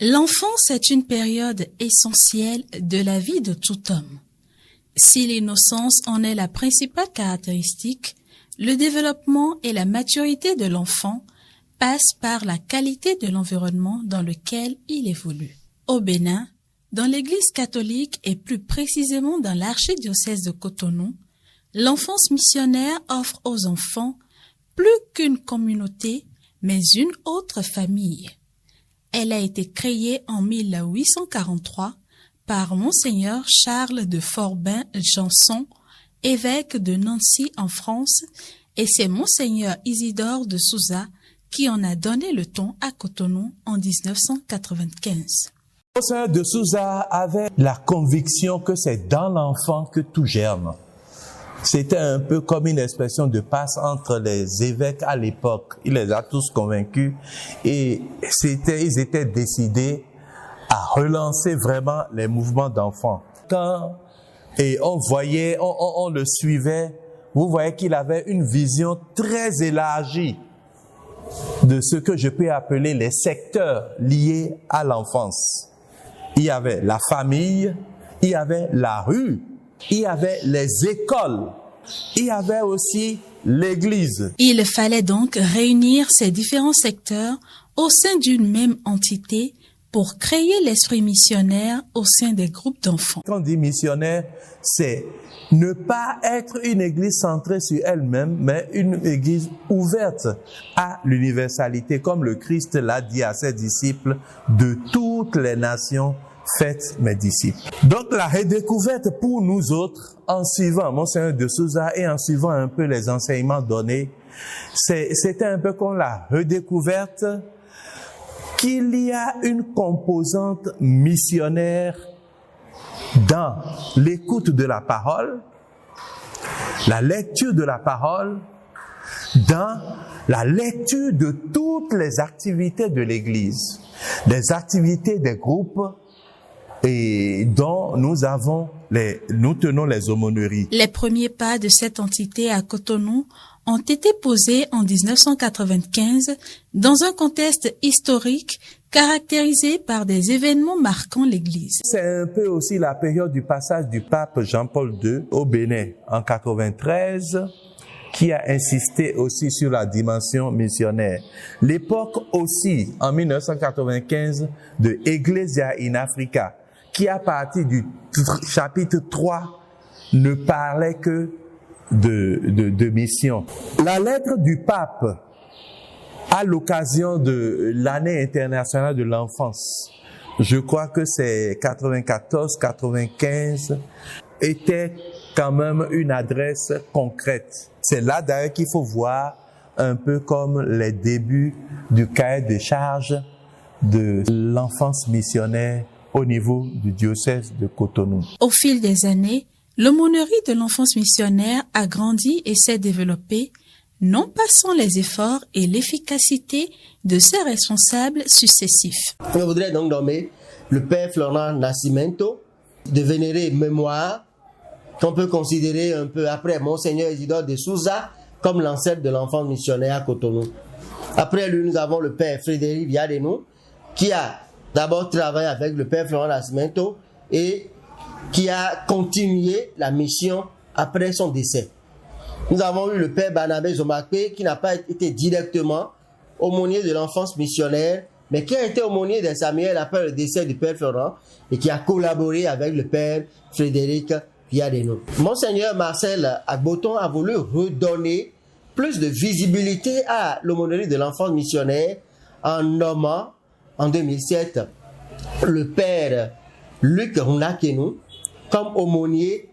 L'enfance est une période essentielle de la vie de tout homme. Si l'innocence en est la principale caractéristique, le développement et la maturité de l'enfant passent par la qualité de l'environnement dans lequel il évolue. Au Bénin, dans l'Église catholique et plus précisément dans l'archidiocèse de Cotonou, l'enfance missionnaire offre aux enfants plus qu'une communauté, mais une autre famille. Elle a été créée en 1843 par Monseigneur Charles de Forbin-Janson, évêque de Nancy en France, et c'est Monseigneur Isidore de Souza qui en a donné le ton à Cotonou en 1995. Monseigneur de Souza avait la conviction que c'est dans l'enfant que tout germe. C'était un peu comme une expression de passe entre les évêques à l'époque. Il les a tous convaincus et ils étaient décidés à relancer vraiment les mouvements d'enfants. Et on le suivait, vous voyez qu'il avait une vision très élargie de ce que je peux appeler les secteurs liés à l'enfance. Il y avait la famille, il y avait la rue, il y avait les écoles, il y avait aussi l'église. Il fallait donc réunir ces différents secteurs au sein d'une même entité pour créer l'esprit missionnaire au sein des groupes d'enfants. Quand on dit missionnaire, c'est ne pas être une église centrée sur elle-même, mais une église ouverte à l'universalité, comme le Christ l'a dit à ses disciples, de toutes les nations, faites mes disciples. Donc la redécouverte pour nous autres, en suivant Monseigneur de Souza et en suivant un peu les enseignements donnés, c'était un peu comme la redécouverte qu'il y a une composante missionnaire dans l'écoute de la parole, la lecture de la parole, dans la lecture de toutes les activités de l'Église, les activités des groupes et dont nous tenons les aumôneries. Les premiers pas de cette entité à Cotonou ont été posés en 1995 dans un contexte historique caractérisé par des événements marquant l'Église. C'est un peu aussi la période du passage du pape Jean-Paul II au Bénin en 93, qui a insisté aussi sur la dimension missionnaire. L'époque aussi, en 1995, de Ecclesia in Africa, qui à partir du chapitre 3 ne parlait que de mission. La lettre du pape à l'occasion de l'année internationale de l'enfance, je crois que c'est 94-95, était quand même une adresse concrète. C'est là d'ailleurs qu'il faut voir un peu comme les débuts du cahier de charge de l'enfance missionnaire au niveau du diocèse de Cotonou. Au fil des années, l'aumônerie de l'enfance missionnaire a grandi et s'est développée, non pas sans les efforts et l'efficacité de ses responsables successifs. Je voudrais donc nommer le père Florent Nascimento, de vénérée mémoire, qu'on peut considérer un peu après Monseigneur Isidore de Souza comme l'ancêtre de l'enfance missionnaire à Cotonou. Après lui, nous avons le père Frédéric Viadenou, qui a d'abord travaillé avec le père Florent Nascimento et qui a continué la mission après son décès. Nous avons eu le père Barnabé Zomakpe, qui n'a pas été directement aumônier de l'enfance missionnaire, mais qui a été aumônier de Samuel après le décès du père Florent et qui a collaboré avec le père Frédéric Viadenou. Monseigneur Marcel Agboton a voulu redonner plus de visibilité à l'aumônerie de l'enfance missionnaire en nommant en 2007 le père Luc Runakenou comme aumônier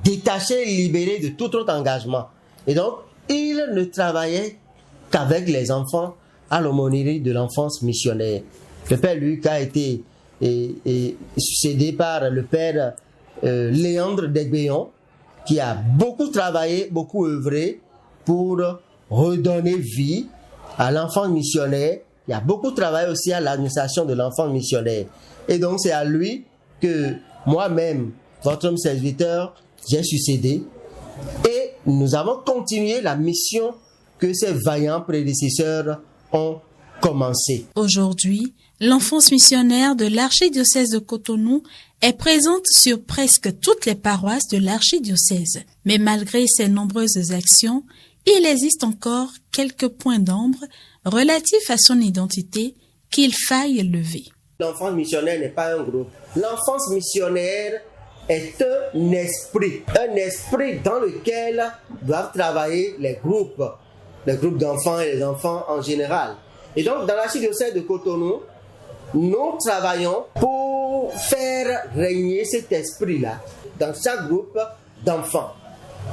détaché et libéré de tout autre engagement. Et donc, il ne travaillait qu'avec les enfants à l'aumônerie de l'enfance missionnaire. Le père Luc a été succédé par le père Léandre Degbeyon, qui a beaucoup travaillé, beaucoup œuvré pour redonner vie à l'enfant missionnaire. Il a beaucoup travaillé aussi à l'administration de l'enfant missionnaire. Et donc, c'est à lui que moi-même, votre serviteur, j'ai succédé. Et nous avons continué la mission que ces vaillants prédécesseurs ont commencer. Aujourd'hui, l'enfance missionnaire de l'archidiocèse de Cotonou est présente sur presque toutes les paroisses de l'archidiocèse. Mais malgré ces nombreuses actions, il existe encore quelques points d'ombre relatifs à son identité qu'il faille lever. L'enfance missionnaire n'est pas un groupe. L'enfance missionnaire est un esprit dans lequel doivent travailler les groupes d'enfants et les enfants en général. Et donc, dans l'archidiocèse de Cotonou, nous travaillons pour faire régner cet esprit-là dans chaque groupe d'enfants.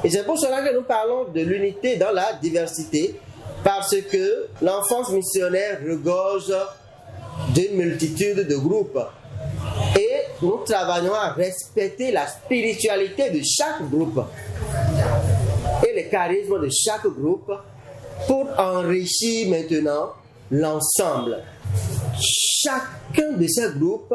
Et c'est pour cela que nous parlons de l'unité dans la diversité, parce que l'enfance missionnaire regorge d'une multitude de groupes. Et nous travaillons à respecter la spiritualité de chaque groupe et les charismes de chaque groupe pour enrichir maintenant l'ensemble. Chacun de ces groupes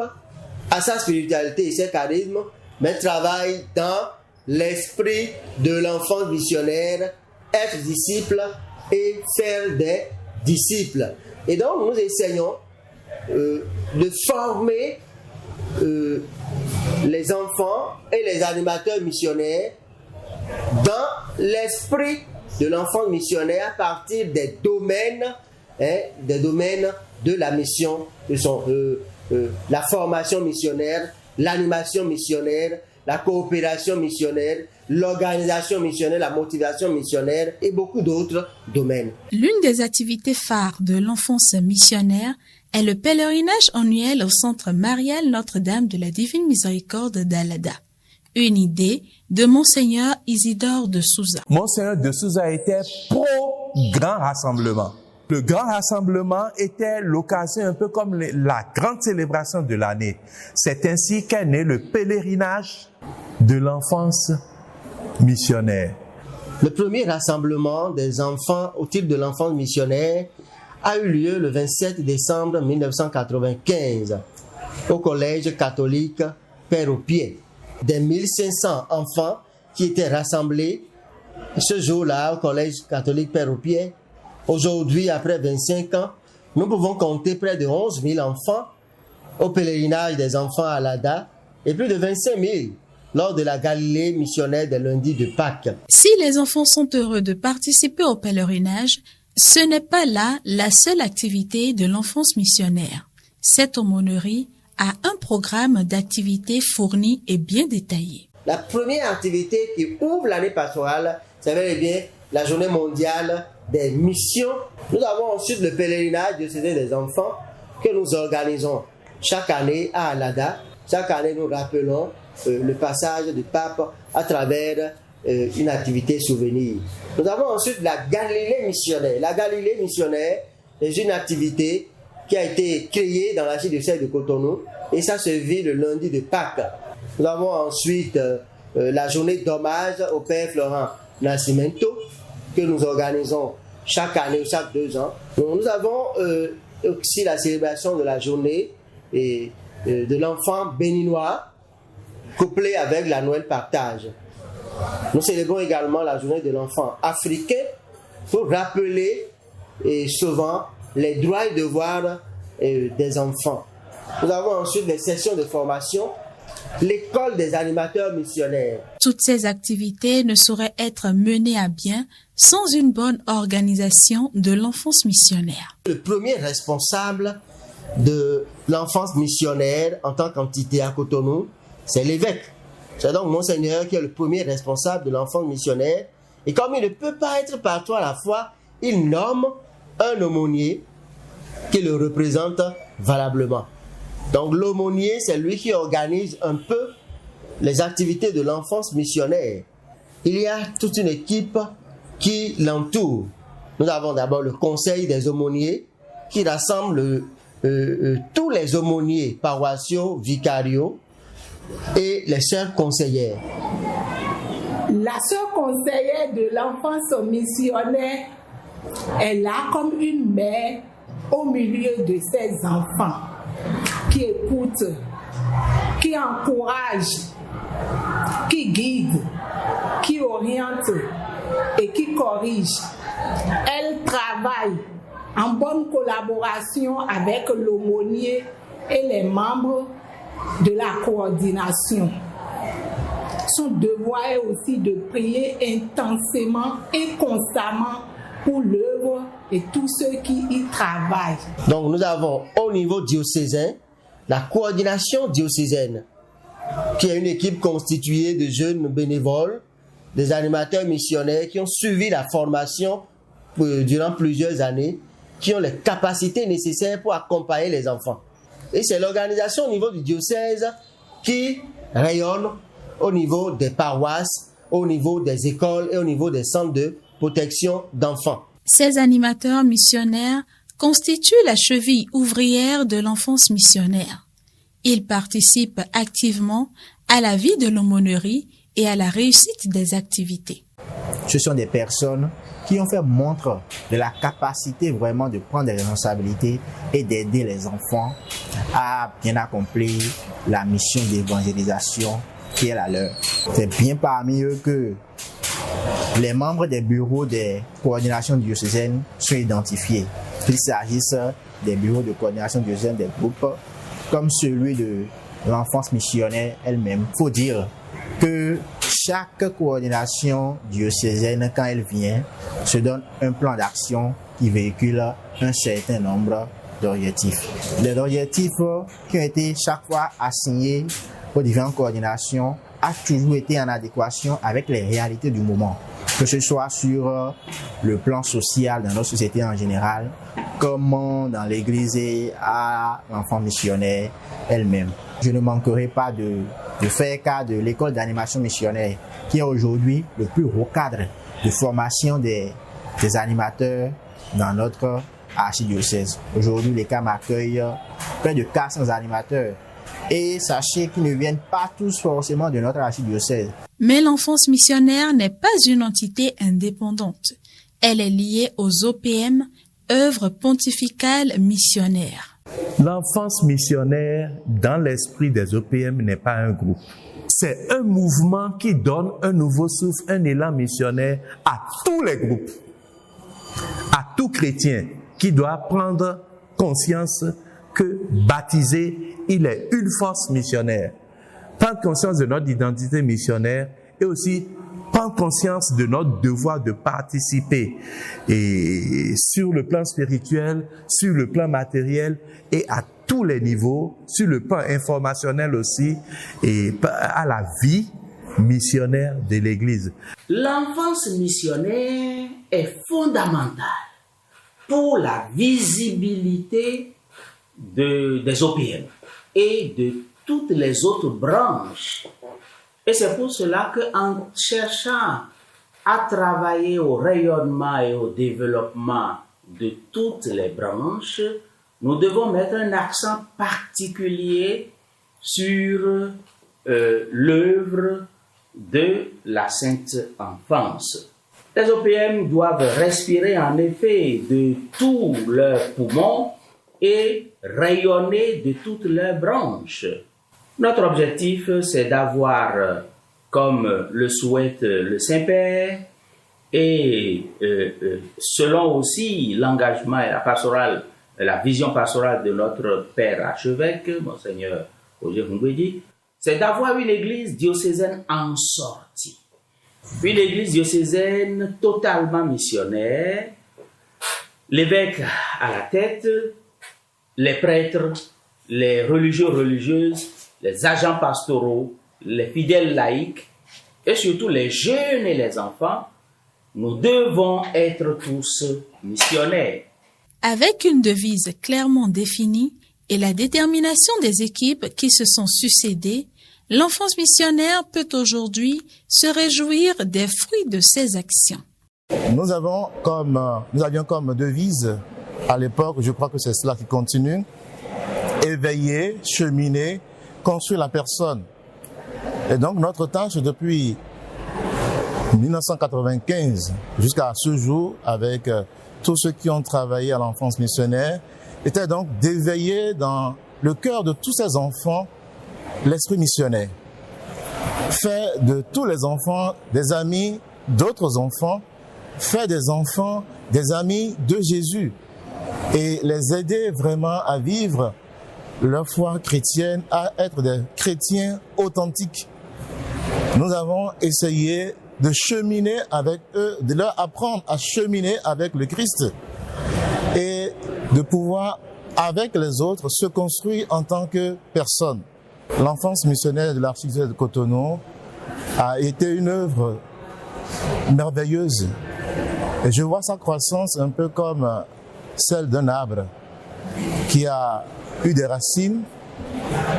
a sa spiritualité et ses charismes, mais travaille dans l'esprit de l'enfant missionnaire, être disciple et faire des disciples. Et donc nous essayons de former les enfants et les animateurs missionnaires dans l'esprit de l'enfant missionnaire à partir des domaines de la mission, la formation missionnaire, l'animation missionnaire, la coopération missionnaire, l'organisation missionnaire, la motivation missionnaire et beaucoup d'autres domaines. L'une des activités phares de l'enfance missionnaire est le pèlerinage annuel au centre marial Notre-Dame de la Divine Miséricorde d'Alada. Une idée de Monseigneur Isidore de Souza. Monseigneur de Souza était pro-grand rassemblement. Le grand rassemblement était l'occasion un peu comme la grande célébration de l'année. C'est ainsi qu'est né le pèlerinage de l'enfance missionnaire. Le premier rassemblement des enfants au titre de l'enfance missionnaire a eu lieu le 27 décembre 1995 au collège catholique Père au Pied. Des 1500 enfants qui étaient rassemblés ce jour-là au collège catholique Père au Pied. Aujourd'hui, après 25 ans, nous pouvons compter près de 11 000 enfants au pèlerinage des enfants à Alada et plus de 25 000 lors de la Galilée missionnaire des lundis de Pâques. Si les enfants sont heureux de participer au pèlerinage, ce n'est pas là la seule activité de l'enfance missionnaire. Cette aumônerie a un programme d'activités fourni et bien détaillé. La première activité qui ouvre l'année pastorale, c'est bel et bien la journée mondiale des missions. Nous avons ensuite le pèlerinage diocésain des enfants que nous organisons chaque année à Alada. Chaque année, nous rappelons le passage du pape à travers une activité souvenir. Nous avons ensuite la Galilée missionnaire. La Galilée missionnaire est une activité qui a été créée dans l'archidiocèse de Cotonou et ça se vit le lundi de Pâques. Nous avons ensuite la journée d'hommage au Père Florent Nascimento que nous organisons chaque année ou chaque 2 ans. Nous avons aussi la célébration de la journée de l'enfant béninois couplée avec la Noël partage. Nous célébrons également la journée de l'enfant africain pour rappeler souvent les droits et devoirs des enfants. Nous avons ensuite les sessions de formation, l'école des animateurs missionnaires. Toutes ces activités ne sauraient être menées à bien sans une bonne organisation de l'enfance missionnaire. Le premier responsable de l'enfance missionnaire en tant qu'entité à Cotonou, c'est l'évêque. C'est donc Monseigneur qui est le premier responsable de l'enfance missionnaire. Et comme il ne peut pas être partout à la fois, il nomme un aumônier qui le représente valablement. Donc l'aumônier, c'est lui qui organise un peu les activités de l'enfance missionnaire. Il y a toute une équipe qui l'entoure. Nous avons d'abord le conseil des aumôniers qui rassemble tous les aumôniers paroissiaux, vicariaux et les sœurs conseillères. La sœur conseillère de l'enfance missionnaire est là comme une mère au milieu de ses enfants, qui écoute, qui encourage, qui guide, qui oriente et qui corrige. Elle travaille en bonne collaboration avec l'aumônier et les membres de la coordination. Son devoir est aussi de prier intensément et constamment pour l'œuvre et tous ceux qui y travaillent. Donc nous avons au niveau diocésain la coordination diocésaine, qui est une équipe constituée de jeunes bénévoles, des animateurs missionnaires qui ont suivi la formation durant plusieurs années, qui ont les capacités nécessaires pour accompagner les enfants. Et c'est l'organisation au niveau du diocèse qui rayonne au niveau des paroisses, au niveau des écoles et au niveau des centres de protection d'enfants. Ces animateurs missionnaires constituent la cheville ouvrière de l'enfance missionnaire. Ils participent activement à la vie de l'aumônerie et à la réussite des activités. Ce sont des personnes qui ont fait montre de la capacité vraiment de prendre des responsabilités et d'aider les enfants à bien accomplir la mission d'évangélisation qui est la leur. C'est bien parmi eux que les membres des bureaux des coordinations diocésaines sont identifiés. Qu'il s'agisse des bureaux de coordination diocésaine des groupes, comme celui de l'enfance missionnaire elle-même. Il faut dire que chaque coordination diocésaine, quand elle vient, se donne un plan d'action qui véhicule un certain nombre d'objectifs. Les objectifs qui ont été chaque fois assignés aux différentes coordinations ont toujours été en adéquation avec les réalités du moment, que ce soit sur le plan social dans notre société en général, comme dans l'église et à l'enfant missionnaire elle-même. Je ne manquerai pas de faire cas de l'école d'animation missionnaire, qui est aujourd'hui le plus haut cadre de formation des animateurs dans notre archidiocèse. Aujourd'hui, les CAM accueillent près de 400 animateurs. Et sachez qu'ils ne viennent pas tous forcément de notre archidiocèse. Mais l'enfance missionnaire n'est pas une entité indépendante. Elle est liée aux OPM, œuvres pontificales missionnaires. L'enfance missionnaire, dans l'esprit des OPM, n'est pas un groupe. C'est un mouvement qui donne un nouveau souffle, un élan missionnaire à tous les groupes, à tout chrétien qui doit prendre conscience que baptisé, il est une force missionnaire. Prendre conscience de notre identité missionnaire et aussi prendre conscience de notre devoir de participer et sur le plan spirituel, sur le plan matériel et à tous les niveaux, sur le plan informationnel aussi et à la vie missionnaire de l'Église. L'enfance missionnaire est fondamentale pour la visibilité des OPM et de toutes les autres branches. Et c'est pour cela qu'en cherchant à travailler au rayonnement et au développement de toutes les branches, nous devons mettre un accent particulier sur l'œuvre de la Sainte Enfance. Les OPM doivent respirer en effet de tous leurs poumons et rayonner de toutes leurs branches. Notre objectif, c'est d'avoir, comme le souhaite le Saint-Père, et selon aussi l'engagement et la pastorale, la vision pastorale de notre Père archevêque, Monseigneur Roger Ngwedi, c'est d'avoir une église diocésaine en sortie. Une église diocésaine totalement missionnaire, l'évêque à la tête, les prêtres, les religieux, religieuses, les agents pastoraux, les fidèles laïcs et surtout les jeunes et les enfants, nous devons être tous missionnaires. Avec une devise clairement définie et la détermination des équipes qui se sont succédées, l'enfance missionnaire peut aujourd'hui se réjouir des fruits de ses actions. Nous avions comme devise à l'époque, je crois que c'est cela qui continue, éveiller, cheminer, construire la personne. Et donc notre tâche depuis 1995 jusqu'à ce jour, avec tous ceux qui ont travaillé à l'enfance missionnaire, était donc d'éveiller dans le cœur de tous ces enfants l'esprit missionnaire. Faire de tous les enfants des amis d'autres enfants, faire des enfants des amis de Jésus. et les aider vraiment à vivre leur foi chrétienne, à être des chrétiens authentiques. Nous avons essayé de cheminer avec eux, de leur apprendre à cheminer avec le Christ et de pouvoir, avec les autres, se construire en tant que personne. L'enfance missionnaire de l'archidiocèse de Cotonou a été une œuvre merveilleuse. Et je vois sa croissance un peu comme celle d'un arbre qui a eu des racines,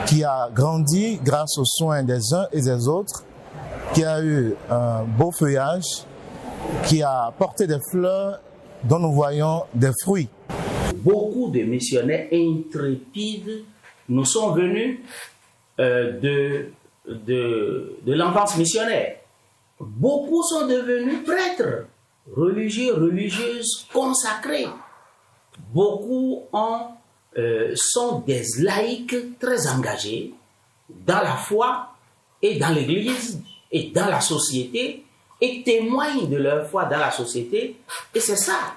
qui a grandi grâce aux soins des uns et des autres, qui a eu un beau feuillage, qui a porté des fleurs dont nous voyons des fruits. Beaucoup de missionnaires intrépides nous sont venus de l'enfance missionnaire. Beaucoup sont devenus prêtres, religieux, religieuses consacrés. Beaucoup sont des laïcs très engagés dans la foi et dans l'Église et dans la société et témoignent de leur foi dans la société. Et c'est ça,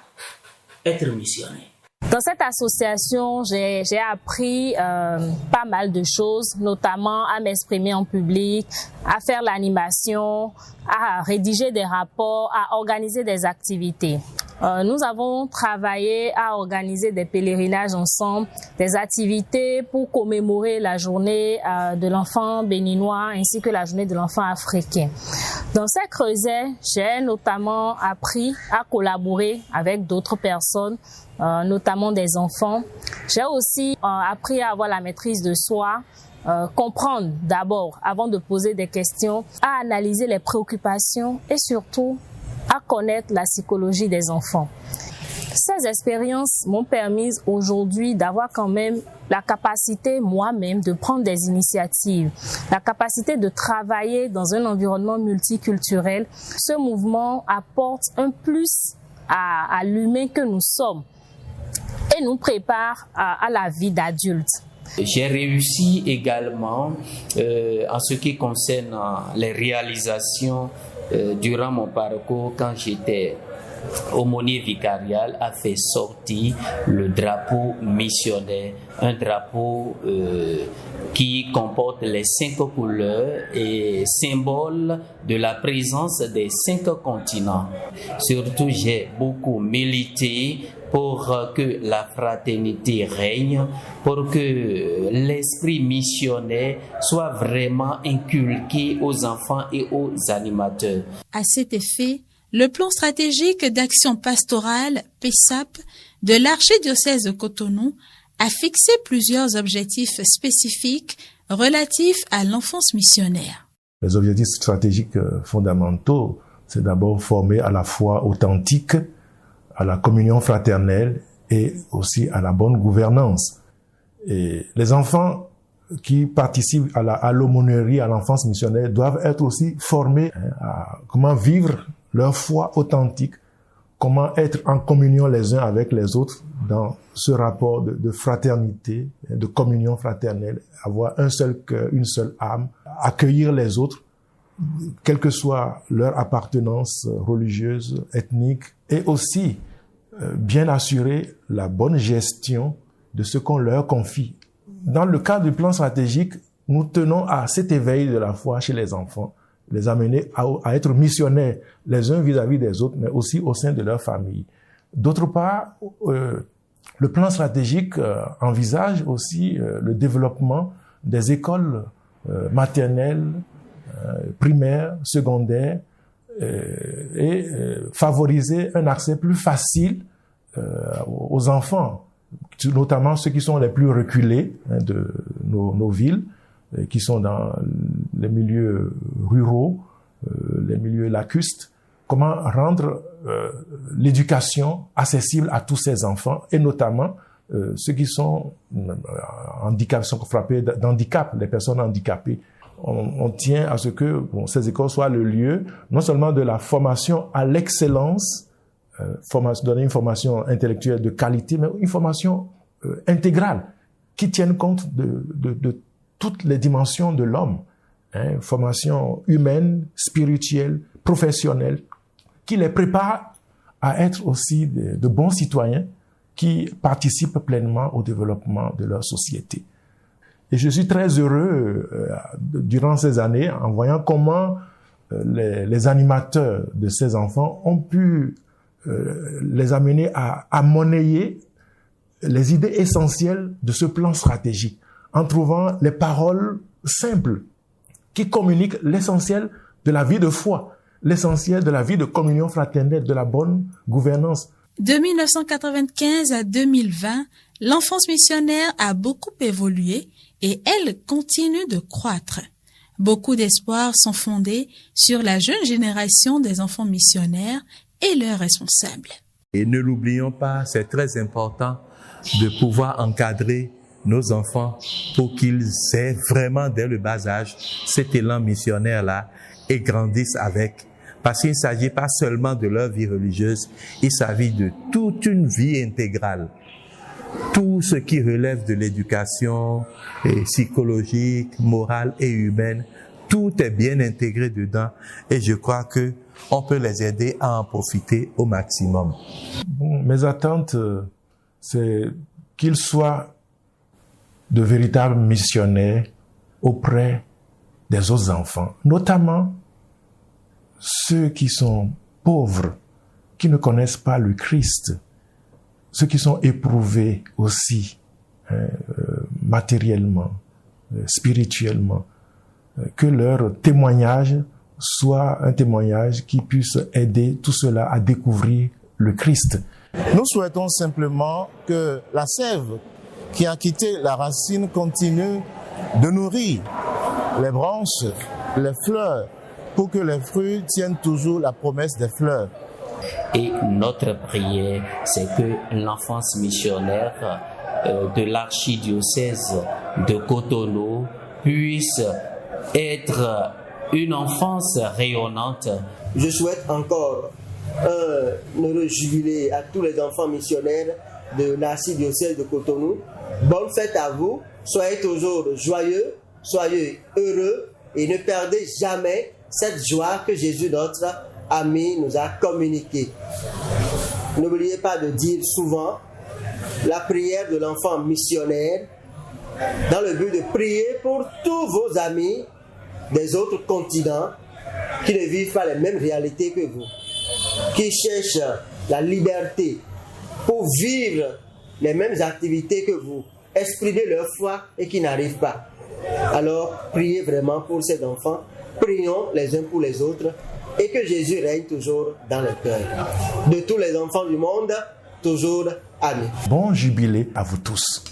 être missionnaire. Dans cette association, j'ai appris pas mal de choses, notamment à m'exprimer en public, à faire l'animation, à rédiger des rapports, à organiser des activités. Nous avons travaillé à organiser des pèlerinages ensemble, des activités pour commémorer la journée de l'enfant béninois ainsi que la journée de l'enfant africain. Dans ces creusets, j'ai notamment appris à collaborer avec d'autres personnes, notamment des enfants. J'ai aussi appris à avoir la maîtrise de soi, comprendre d'abord avant de poser des questions, à analyser les préoccupations et surtout à connaître la psychologie des enfants. Ces expériences m'ont permis aujourd'hui d'avoir quand même la capacité moi-même de prendre des initiatives, la capacité de travailler dans un environnement multiculturel. Ce mouvement apporte un plus à l'humain que nous sommes et nous prépare à la vie d'adulte. J'ai réussi également en ce qui concerne les réalisations durant mon parcours quand j'étais aumônier vicarial, à faire sortir le drapeau missionnaire, un drapeau qui comporte les 5 couleurs et symbole de la présence des 5 continents. Surtout, j'ai beaucoup milité pour que la fraternité règne, pour que l'esprit missionnaire soit vraiment inculqué aux enfants et aux animateurs. À cet effet, le plan stratégique d'action pastorale, PESAP, de l'archidiocèse de Cotonou a fixé plusieurs objectifs spécifiques relatifs à l'enfance missionnaire. Les objectifs stratégiques fondamentaux, c'est d'abord former à la foi authentique, à la communion fraternelle et aussi à la bonne gouvernance. Et les enfants qui participent à l'aumônerie, à l'enfance missionnaire, doivent être aussi formés à comment vivre leur foi authentique, comment être en communion les uns avec les autres dans ce rapport de fraternité, de communion fraternelle, avoir un seul cœur, une seule âme, accueillir les autres, quelle que soit leur appartenance religieuse, ethnique, et aussi bien assurer la bonne gestion de ce qu'on leur confie. Dans le cadre du plan stratégique, nous tenons à cet éveil de la foi chez les enfants, les amener à être missionnaires les uns vis-à-vis des autres, mais aussi au sein de leur famille. D'autre part, le plan stratégique envisage aussi le développement des écoles maternelles, primaires, secondaires, et favoriser un accès plus facile aux enfants, notamment ceux qui sont les plus reculés de nos villes, qui sont dans les milieux ruraux, les milieux lacustres. Comment rendre l'éducation accessible à tous ces enfants, et notamment ceux qui sont sont frappés d'handicap, les personnes handicapées. On tient à ce que ces écoles soient le lieu non seulement de la formation à l'excellence, donner une formation intellectuelle de qualité, mais une formation intégrale qui tienne compte de toutes les dimensions de l'homme, formation humaine, spirituelle, professionnelle, qui les prépare à être aussi de bons citoyens qui participent pleinement au développement de leur société. Et je suis très heureux durant ces années en voyant comment les animateurs de ces enfants ont pu les amener à monnayer les idées essentielles de ce plan stratégique en trouvant les paroles simples qui communiquent l'essentiel de la vie de foi, l'essentiel de la vie de communion fraternelle, de la bonne gouvernance. De 1995 à 2020, l'enfance missionnaire a beaucoup évolué et elle continue de croître. Beaucoup d'espoirs sont fondés sur la jeune génération des enfants missionnaires et leurs responsables. Et ne l'oublions pas, c'est très important de pouvoir encadrer nos enfants pour qu'ils aient vraiment dès le bas âge cet élan missionnaire-là et grandissent avec. Parce qu'il ne s'agit pas seulement de leur vie religieuse, il s'agit de toute une vie intégrale. Tout ce qui relève de l'éducation psychologique, morale et humaine, tout est bien intégré dedans et je crois que on peut les aider à en profiter au maximum. Bon, mes attentes, c'est qu'ils soient de véritables missionnaires auprès des autres enfants, notamment ceux qui sont pauvres, qui ne connaissent pas le Christ, ceux qui sont éprouvés aussi matériellement, spirituellement, que leur témoignage soit un témoignage qui puisse aider tout cela à découvrir le Christ. Nous souhaitons simplement que la sève qui a quitté la racine continue de nourrir les branches, les fleurs, pour que les fruits tiennent toujours la promesse des fleurs. Et notre prière, c'est que l'enfance missionnaire de l'archidiocèse de Cotonou puisse être une enfance rayonnante. Je souhaite encore un heureux jubilé à tous les enfants missionnaires de l'archidiocèse de Cotonou. Bonne fête à vous, soyez toujours joyeux, soyez heureux et ne perdez jamais cette joie que Jésus, notre ami, nous a communiquée. N'oubliez pas de dire souvent la prière de l'enfant missionnaire dans le but de prier pour tous vos amis des autres continents qui ne vivent pas les mêmes réalités que vous, qui cherchent la liberté pour vivre les mêmes activités que vous, exprimer leur foi et qui n'arrivent pas. Alors, priez vraiment pour ces enfants, prions les uns pour les autres et que Jésus règne toujours dans les cœurs de tous les enfants du monde, toujours. Amen. Bon jubilé à vous tous.